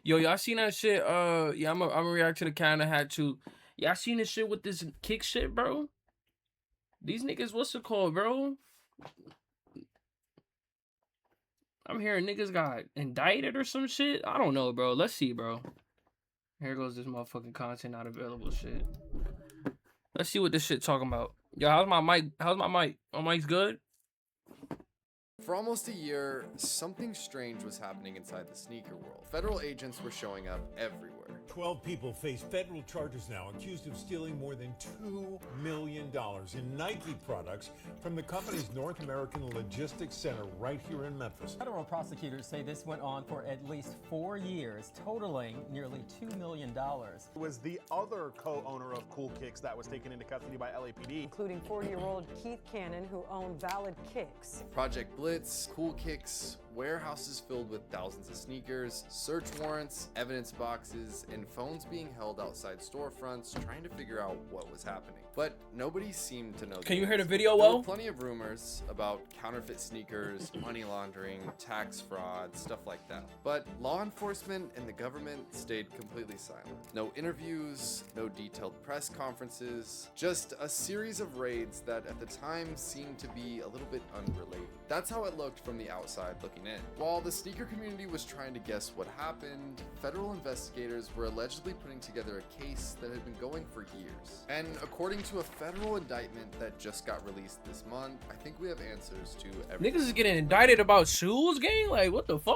Yo, y'all seen that shit? Yeah, I'm gonna react to the Canada hat too. Y'all seen this shit with this kick shit, bro? These niggas, what's it called, bro? I'm hearing niggas got indicted or some shit. I don't know, bro. Let's see, bro. Here goes this motherfucking content not available shit. Let's see what this shit talking about. Yo, how's my mic? How's my mic? My mic's good? For almost a year, something strange was happening inside the sneaker world. Federal agents were showing up everywhere. 12 people face federal charges now, accused of stealing more than $2 million in Nike products from the company's North American Logistics Center right here in Memphis. Federal prosecutors say this went on for at least 4 years, totaling nearly $2 million. It was the other co-owner of Cool Kicks that was taken into custody by LAPD, including 40-year-old Keith Cannon, who owned Valid Kicks. Project Blitz, Cool Kicks, warehouses filled with thousands of sneakers, search warrants, evidence boxes, and phones being held outside storefronts trying to figure out what was happening. But nobody seemed to know. Can you hear the video well? well? There were plenty of rumors about counterfeit sneakers, money laundering, tax fraud, stuff like that. But law enforcement and the government stayed completely silent. No interviews, no detailed press conferences, just a series of raids that at the time seemed to be a little bit unrelated. That's how it looked from the outside looking in. While the sneaker community was trying to guess what happened, federal investigators were allegedly putting together a case that had been going for years. And according to a federal indictment that just got released this month, I think we have answers to everything. Niggas is getting indicted about shoes, gang? Like, what the fuck?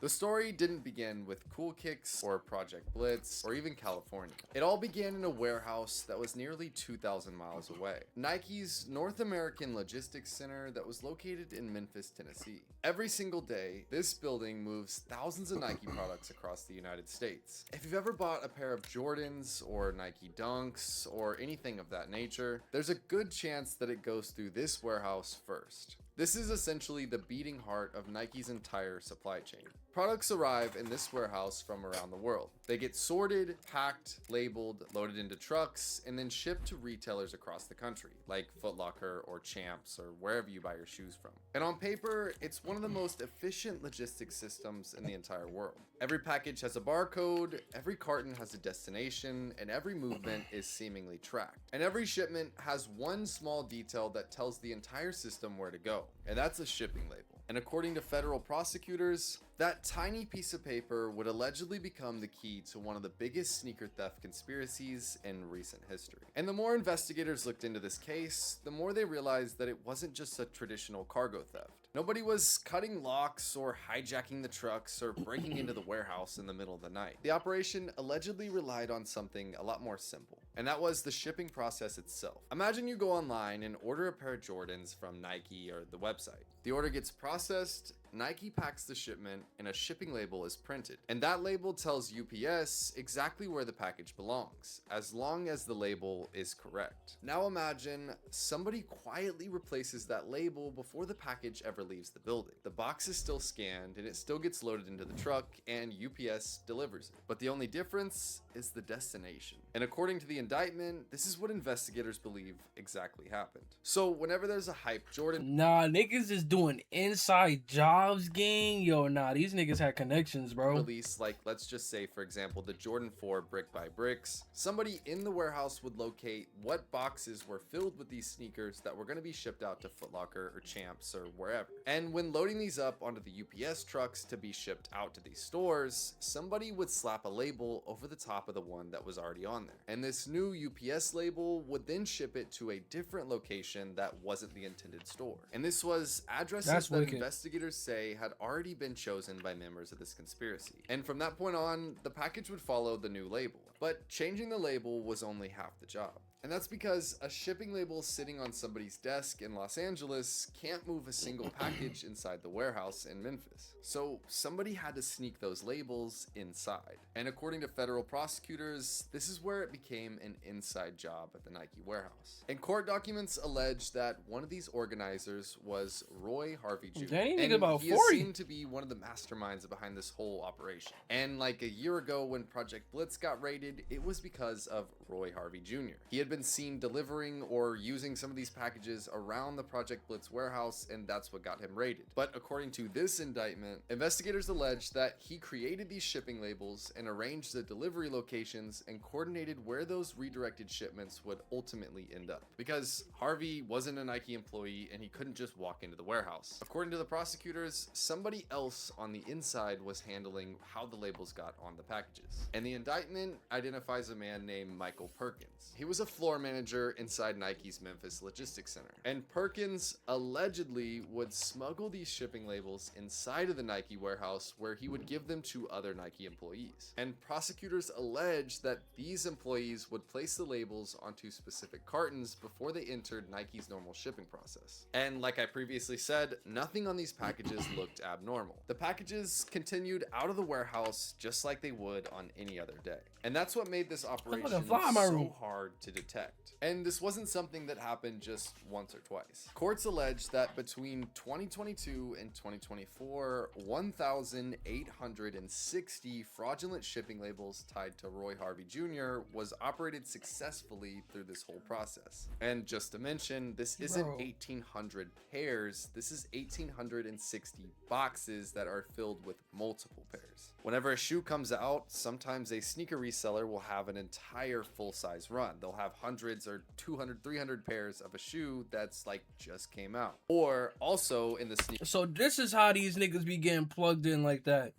The story didn't begin with Cool Kicks or Project Blitz or even California. It all began in a warehouse that was nearly 2,000 miles away. Nike's North American Logistics Center that was located in Memphis, Tennessee. Every single day, this building moves thousands of Nike products across the United States. If you've ever bought a pair of Jordans or Nike Dunks or anything of that nature, there's a good chance that it goes through this warehouse first. This is essentially the beating heart of Nike's entire supply chain. Products arrive in this warehouse from around the world. They get sorted, packed, labeled, loaded into trucks, and then shipped to retailers across the country, like Foot Locker or Champs or wherever you buy your shoes from. And on paper, it's one of the most efficient logistics systems in the entire world. Every package has a barcode, every carton has a destination, and every movement is seemingly tracked. And every shipment has one small detail that tells the entire system where to go, and that's a shipping label. And according to federal prosecutors, that tiny piece of paper would allegedly become the key to one of the biggest sneaker theft conspiracies in recent history. And the more investigators looked into this case, the more they realized that it wasn't just a traditional cargo theft. Nobody was cutting locks or hijacking the trucks or breaking into the warehouse in the middle of the night. The operation allegedly relied on something a lot more simple, and that was the shipping process itself. Imagine you go online and order a pair of Jordans from Nike or the website. The order gets processed, Nike packs the shipment, and a shipping label is printed. And that label tells UPS exactly where the package belongs, as long as the label is correct. Now imagine somebody quietly replaces that label before the package ever leaves the building. The box is still scanned, and it still gets loaded into the truck, and UPS delivers it. But the only difference is the destination. And according to the indictment, this is what investigators believe exactly happened. So whenever there's a hype Jordan... Nah, niggas is doing inside jobs, gang. Yo, nah, these niggas had connections, bro. Release, like, let's just say, for example, the Jordan 4 brick by bricks. Somebody in the warehouse would locate what boxes were filled with these sneakers that were going to be shipped out to Foot Locker or Champs or wherever. And when loading these up onto the UPS trucks to be shipped out to these stores, somebody would slap a label over the top of the one that was already on there. And this new UPS label would then ship it to a different location that wasn't the intended store. And this was addresses that investigators say had already been chosen by members of this conspiracy. And from that point on, the package would follow the new label. But changing the label was only half the job. And that's because a shipping label sitting on somebody's desk in Los Angeles can't move a single package inside the warehouse in Memphis. So somebody had to sneak those labels inside. And according to federal prosecutors, this is where it became an inside job at the Nike warehouse. And court documents allege that one of these organizers was Roy Harvey Jr. Dang, and about he 40. is seen to be one of the masterminds behind this whole operation. And like a year ago when Project Blitz got raided, it was because of Roy Harvey Jr. He had been been seen delivering or using some of these packages around the Project Blitz warehouse, and that's what got him raided. But according to this indictment, investigators allege that he created these shipping labels and arranged the delivery locations and coordinated where those redirected shipments would ultimately end up. Because Harvey wasn't a Nike employee and he couldn't just walk into the warehouse. According to the prosecutors, somebody else on the inside was handling how the labels got on the packages. And the indictment identifies a man named Michael Perkins. He was a floor manager inside Nike's Memphis Logistics Center. And Perkins allegedly would smuggle these shipping labels inside of the Nike warehouse where he would give them to other Nike employees. And prosecutors allege that these employees would place the labels onto specific cartons before they entered Nike's normal shipping process. And like I previously said, nothing on these packages looked abnormal. The packages continued out of the warehouse just like they would on any other day. And that's what made this operation so hard to detect. And this wasn't something that happened just once or twice. Courts allege that between 2022 and 2024, 1,860 fraudulent shipping labels tied to Roy Harvey Jr. was operated successfully through this whole process. And just to mention, this isn't 1,800 pairs, this is 1,860 boxes that are filled with multiple pairs. Whenever a shoe comes out, sometimes a sneaker reseller will have an entire full-size run. They'll have hundreds or 200, 300 pairs of a shoe that's like just came out. Or also in the So this is how these niggas be getting plugged in like that.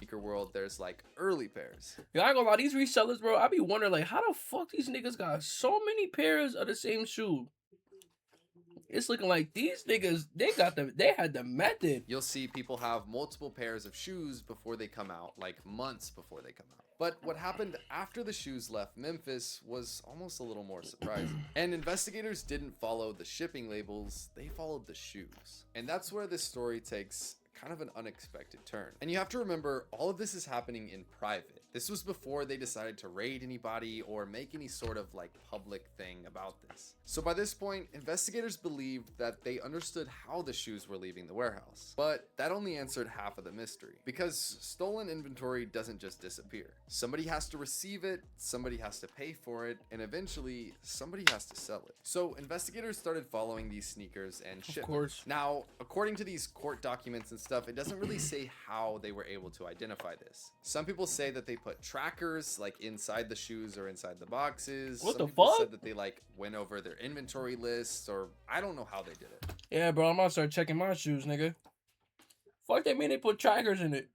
sneaker world, there's like early pairs. Yeah, I ain't gonna lie, these resellers, bro, I be wondering like how the fuck these niggas got so many pairs of the same shoe. It's looking like these niggas, they had the method. You'll see people have multiple pairs of shoes before they come out, like months before they come out. But what happened after the shoes left Memphis was almost a little more surprising. And investigators didn't follow the shipping labels, they followed the shoes. And that's where this story takes kind of an unexpected turn. And you have to remember, all of this is happening in private. This was before they decided to raid anybody or make any sort of like public thing about this. So by this point, investigators believed that they understood how the shoes were leaving the warehouse. But that only answered half of the mystery, because stolen inventory doesn't just disappear. Somebody has to receive it, somebody has to pay for it, and eventually somebody has to sell it. So investigators started following these sneakers and shipments. Of course. Now, according to these court documents and stuff, it doesn't really say how they were able to identify this. Some people say that they put trackers like inside the shoes or inside the boxes. What Some the people fuck? said that they like went over their inventory lists, or I don't know how they did it. Yeah, bro, I'm gonna start checking my shoes, nigga. Fuck, they mean they put trackers in it.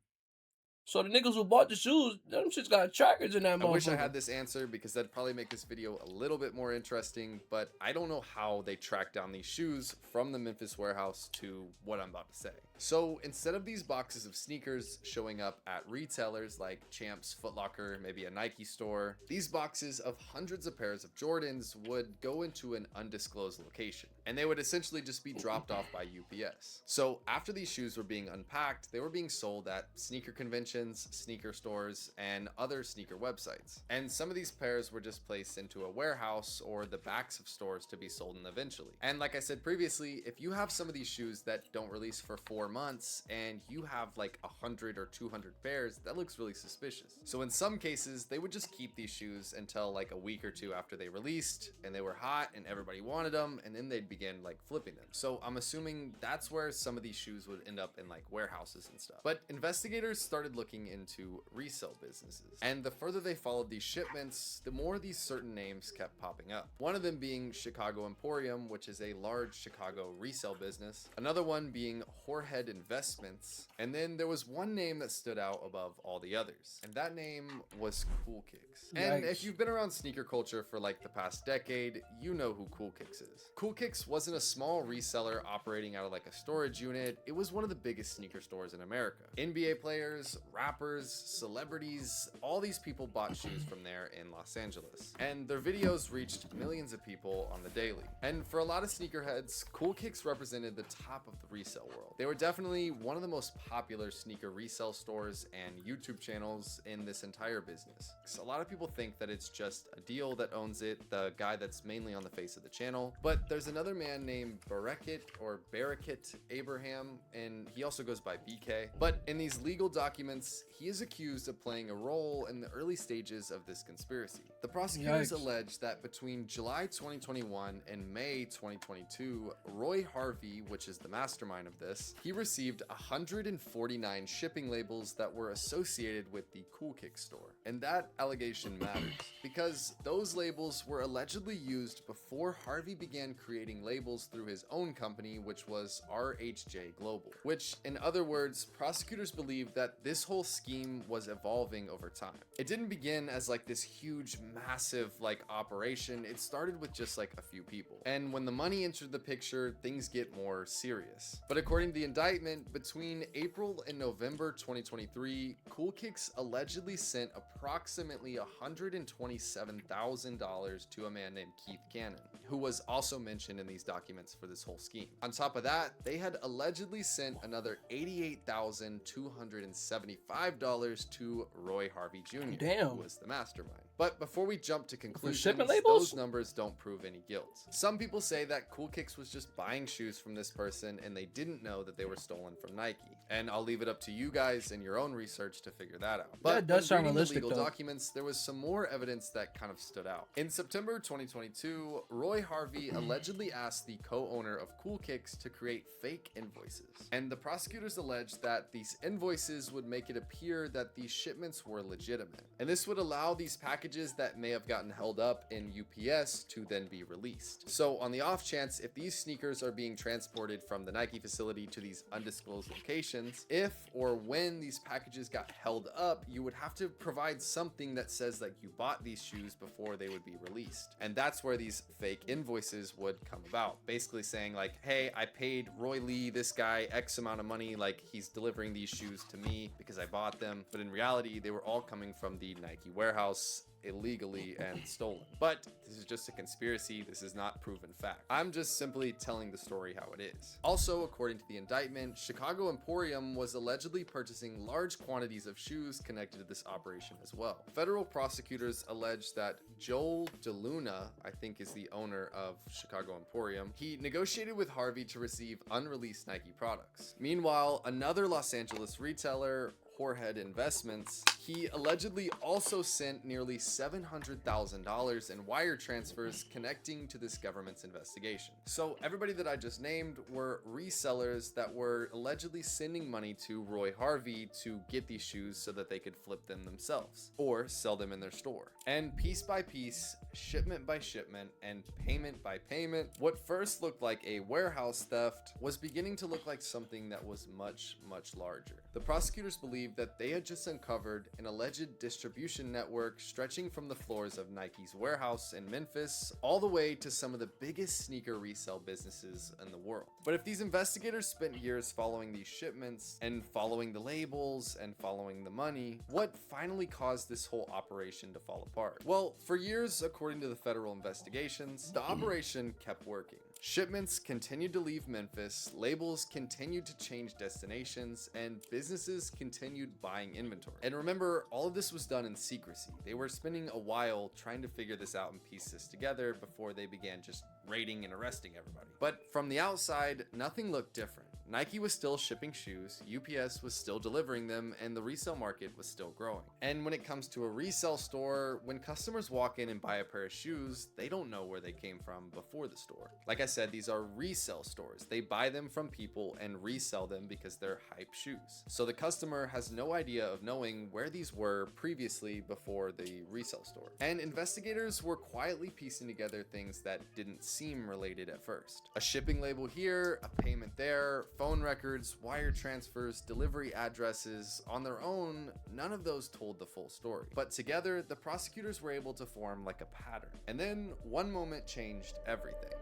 So the niggas who bought the shoes, them shits got trackers in that motherfucker. I wish I had this answer because that'd probably make this video a little bit more interesting, but I don't know how they tracked down these shoes from the Memphis warehouse to what I'm about to say. So instead of these boxes of sneakers showing up at retailers like Champs, Foot Locker, maybe a Nike store, these boxes of hundreds of pairs of Jordans would go into an undisclosed location, and they would essentially just be dropped off by UPS. So after these shoes were being unpacked, they were being sold at sneaker conventions, sneaker stores, and other sneaker websites. And some of these pairs were just placed into a warehouse or the backs of stores to be sold in eventually. And like I said previously, if you have some of these shoes that don't release for 4 months and you have like 100 or 200 pairs, that looks really suspicious. So in some cases, they would just keep these shoes until like a week or two after they released and they were hot and everybody wanted them, and then they'd begin like flipping them. So I'm assuming that's where some of these shoes would end up in like warehouses and stuff. But investigators started looking into resale businesses, and the further they followed these shipments, the more these certain names kept popping up. One of them being Chicago Emporium, which is a large Chicago resale business. Another one being Whorehead Investments. And then there was one name that stood out above all the others, and that name was Cool Kicks. And if you've been around sneaker culture for like the past decade, you know who Cool Kicks is. Cool Kicks wasn't a small reseller operating out of like a storage unit. It was one of the biggest sneaker stores in America. NBA players, rappers, celebrities, all these people bought shoes from there in Los Angeles. And their videos reached millions of people on the daily. And for a lot of sneakerheads, Cool Kicks represented the top of the resale world. They were definitely one of the most popular sneaker resale stores and YouTube channels in this entire business. So a lot of people think that it's just a deal that owns it, the guy that's mainly on the face of the channel. But there's another another man named Barakat Abraham, and he also goes by BK. But in these legal documents, he is accused of playing a role in the early stages of this conspiracy. The prosecutors Yikes. allege that between July 2021 and May 2022, Roy Harvey, which is the mastermind of this, he received 149 shipping labels that were associated with the Cool Kick store. And that allegation matters because those labels were allegedly used before Harvey began creating labels through his own company, which was RHJ Global, which in other words, prosecutors believe that this whole scheme was evolving over time. It didn't begin as like this huge, massive like operation. It started with just like a few people. And when the money entered the picture, things get more serious. But according to the indictment, between April and November 2023, Cool Kicks allegedly sent approximately $127,000 to a man named Keith Cannon, who was also mentioned in these documents for this whole scheme. On top of that, they had allegedly sent another $88,275 to Roy Harvey Jr., Damn. who was the mastermind. But before we jump to conclusions, shipment labels? those numbers don't prove any guilt. Some people say that Cool Kicks was just buying shoes from this person and they didn't know that they were stolen from Nike. And I'll leave it up to you guys in your own research to figure that out. But That does sound when reading realistic, the legal though. documents, there was some more evidence that kind of stood out. In September 2022, Roy Harvey allegedly asked the co-owner of Cool Kicks to create fake invoices. And the prosecutors alleged that these invoices would make it appear that these shipments were legitimate. And this would allow these packages that may have gotten held up in UPS to then be released. So on the off chance, if these sneakers are being transported from the Nike facility to these undisclosed locations, if or when these packages got held up, you would have to provide something that says that you bought these shoes before they would be released. And that's where these fake invoices would come about. Basically saying like, hey, I paid Roy Lee, this guy, X amount of money, like he's delivering these shoes to me because I bought them. But in reality, they were all coming from the Nike warehouse illegally and stolen. But this is just a conspiracy. This is not proven fact. I'm just simply telling the story how it is. Also, according to the indictment, Chicago Emporium was allegedly purchasing large quantities of shoes connected to this operation as well. Federal prosecutors allege that Joel DeLuna, I think is the owner of Chicago Emporium, he negotiated with Harvey to receive unreleased Nike products. Meanwhile, another Los Angeles retailer, Whorehead Investments, he allegedly also sent nearly $700,000 in wire transfers connecting to this government's investigation. So everybody that I just named were resellers that were allegedly sending money to Roy Harvey to get these shoes so that they could flip them themselves or sell them in their store. And piece by piece, shipment by shipment, and payment by payment, what first looked like a warehouse theft was beginning to look like something that was much, much larger. The prosecutors believed that they had just uncovered an alleged distribution network stretching from the floors of Nike's warehouse in Memphis all the way to some of the biggest sneaker resale businesses in the world. But if these investigators spent years following these shipments and following the labels and following the money, what finally caused this whole operation to fall apart? Well, for years, according to the federal investigations, the operation kept working. Shipments continued to leave Memphis, labels continued to change destinations, and businesses continued buying inventory. And remember, all of this was done in secrecy. They were spending a while trying to figure this out and piece this together before they began just raiding and arresting everybody. But from the outside, nothing looked different. Nike was still shipping shoes, UPS was still delivering them, and the resale market was still growing. And when it comes to a resale store, when customers walk in and buy a pair of shoes, they don't know where they came from before the store. Like I said, these are resale stores. They buy them from people and resell them because they're hype shoes. So the customer has no idea of knowing where these were previously before the resale store. And investigators were quietly piecing together things that didn't seem related at first. A shipping label here, a payment there, phone records, wire transfers, delivery addresses. On their own, none of those told the full story. But together, the prosecutors were able to form like a pattern. And then one moment changed everything.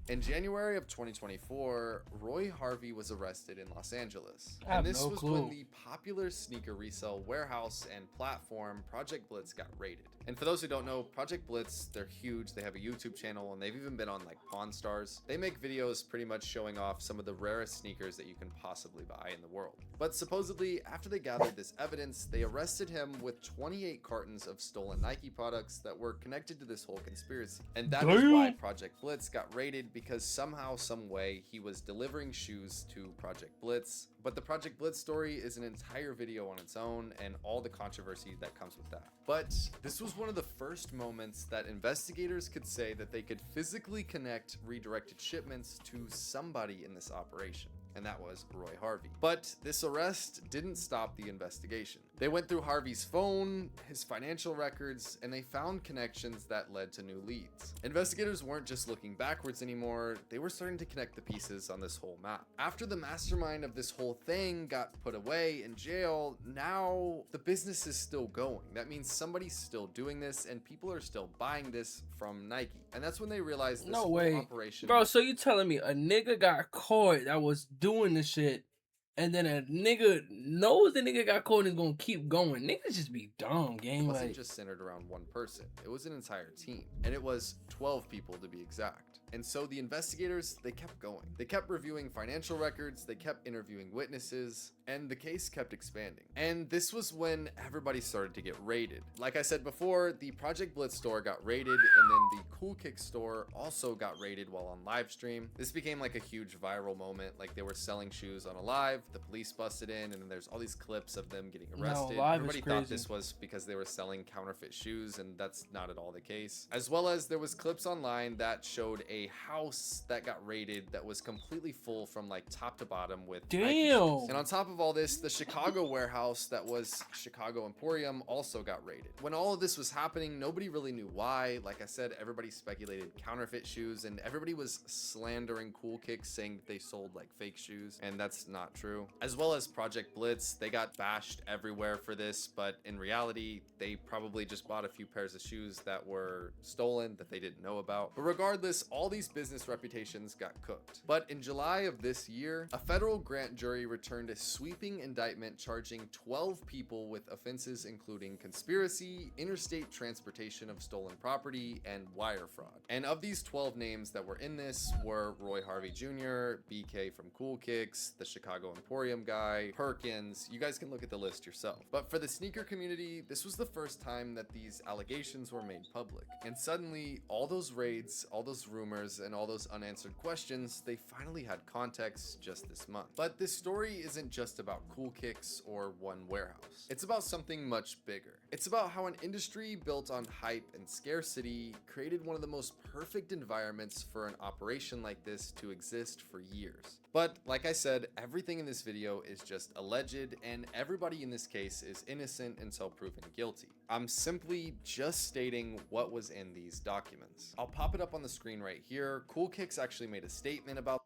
In January of 2024, Roy Harvey was arrested in Los Angeles. I have And this no was clue. when the popular sneaker resale warehouse and platform Project Blitz got raided. And for those who don't know, Project Blitz, they're huge. They have a YouTube channel and they've even been on like Pawn Stars. They make videos pretty much showing off some of the rarest sneakers that you can possibly buy in the world. But supposedly, after they gathered this evidence, they arrested him with 28 cartons of stolen Nike products that were connected to this whole conspiracy. And that is why Project Blitz got raided, because somehow, some way, he was delivering shoes to Project Blitz. But the Project Blitz story is an entire video on its own and all the controversy that comes with that. But this was one of the first moments that investigators could say that they could physically connect redirected shipments to somebody in this operation. And that was Roy Harvey. But this arrest didn't stop the investigation. They went through Harvey's phone, his financial records, and they found connections that led to new leads. Investigators weren't just looking backwards anymore, they were starting to connect the pieces on this whole map. After the mastermind of this whole thing got put away in jail, now the business is still going. That means somebody's still doing this and people are still buying this from Nike. And that's when they realized this No whole way. operation. Bro, so you telling me a nigga got caught that was doing the shit, and then a nigga knows the nigga got caught and is gonna keep going? Niggas just be dumb, gang. It wasn't Like, just centered around one person. It was an entire team. And it was 12 people to be exact. And so the investigators, they kept going. They kept reviewing financial records, they kept interviewing witnesses, and the case kept expanding. And this was when everybody started to get raided. Like I said before, the Project Blitz store got raided, and then the Cool Kick store also got raided while on live stream. This became like a huge viral moment. Like they were selling shoes on a live, the police busted in, and then there's all these clips of them getting arrested. live is Everybody thought crazy. this was because they were selling counterfeit shoes, and that's not at all the case. As well as there was clips online that showed a house that got raided that was completely full from like top to bottom with Nike damn. shoes. And on top of all this, the Chicago warehouse that was Chicago Emporium also got raided. When all of this was happening, nobody really knew why. Like I said, everybody speculated counterfeit shoes, and everybody was slandering Cool Kicks, saying that they sold like fake shoes, and that's not true. As well as Project Blitz, they got bashed everywhere for this, but in reality, they probably just bought a few pairs of shoes that were stolen that they didn't know about. But regardless, all these business reputations got cooked. But in July of this year, a federal grand jury returned a sweeping indictment charging 12 people with offenses including conspiracy, interstate transportation of stolen property, and wire fraud. And of these 12 names that were in this were Roy Harvey Jr., BK from Cool Kicks, the Chicago Emporium guy, Perkins. You guys can look at the list yourself. But for the sneaker community, this was the first time that these allegations were made public. And suddenly, all those raids, all those rumors, and all those unanswered questions, they finally had context just this month. But this story isn't just about Cool Kicks or one warehouse. It's about something much bigger. It's about how an industry built on hype and scarcity created one of the most perfect environments for an operation like this to exist for years. But like I said, everything in this video is just alleged, and everybody in this case is innocent until proven guilty. I'm simply just stating what was in these documents. I'll pop it up on the screen right here. Cool Kicks actually made a statement about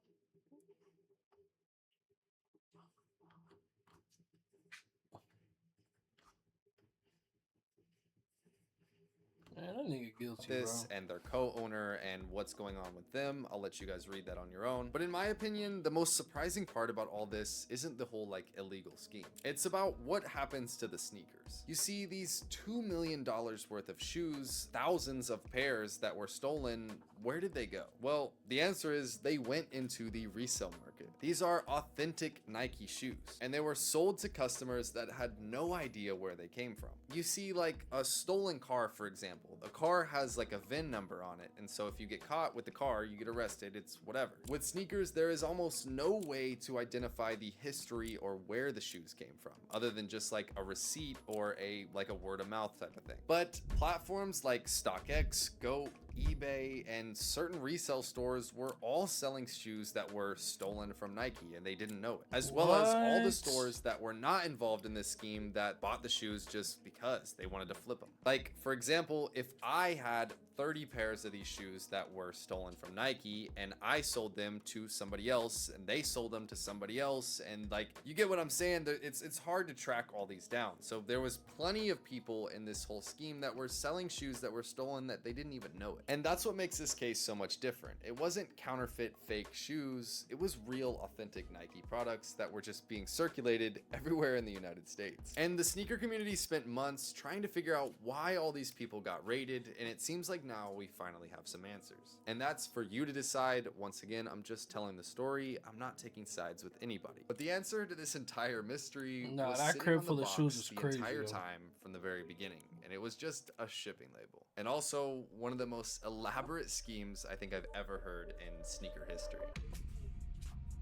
Man, that nigga guilty, this bro. and their co-owner and what's going on with them. I'll let you guys read that on your own. But in my opinion, the most surprising part about all this isn't the whole like illegal scheme. It's about what happens to the sneakers. You see, these $2 million worth of shoes, thousands of pairs that were stolen, where did they go? Well, the answer is they went into the resale market. These are authentic Nike shoes, and they were sold to customers that had no idea where they came from. You see, like a stolen car, for example. A car has like a VIN number on it, and so if you get caught with the car, you get arrested, it's whatever. With sneakers, there is almost no way to identify the history or where the shoes came from, other than just like a receipt or a word of mouth type of thing. But platforms like StockX, GOAT, eBay, and certain resale stores were all selling shoes that were stolen from Nike, and they didn't know it. As well as all the What? stores that were not involved in this scheme that bought the shoes just because they wanted to flip them. Like, for example, if I had 30 pairs of these shoes that were stolen from Nike, and I sold them to somebody else, and they sold them to somebody else, and like, you get what I'm saying? It's hard to track all these down. So there was plenty of people in this whole scheme that were selling shoes that were stolen that they didn't even know it. And that's what makes this case so much different. It wasn't counterfeit fake shoes, it was real authentic Nike products that were just being circulated everywhere in the United States. And the sneaker community spent months trying to figure out why all these people got raided, and it seems like now we finally have some answers. And that's for you to decide. Once again, I'm just telling the story. I'm not taking sides with anybody. But the answer to this entire mystery Nah, was that sitting crib on the full of box shoes was the crazy, entire yo. time from the very beginning, and it was just a shipping label. And also one of the most elaborate schemes I think I've ever heard in sneaker history.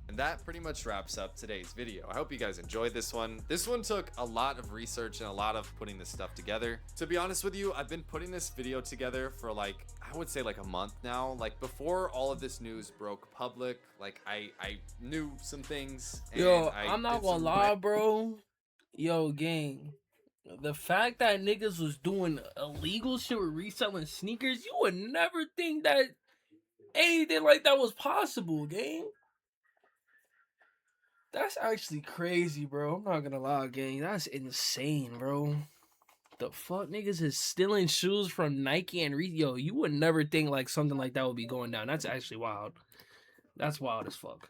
And that pretty much wraps up today's video. I hope you guys enjoyed this one. This one took a lot of research and a lot of putting this stuff together. To be honest with you, I've been putting this video together for like, I would say like a month now. Like before all of this news broke public, like I knew some things. And Yo, I I'm not did gonna some lie, bro. Yo, gang. The fact that niggas was doing illegal shit with reselling sneakers, you would never think that anything like that was possible, gang. That's actually crazy, bro. I'm not gonna lie, gang. That's insane, bro. The fuck, niggas is stealing shoes from Nike and yo, you would never think like something like that would be going down. That's actually wild. That's wild as fuck.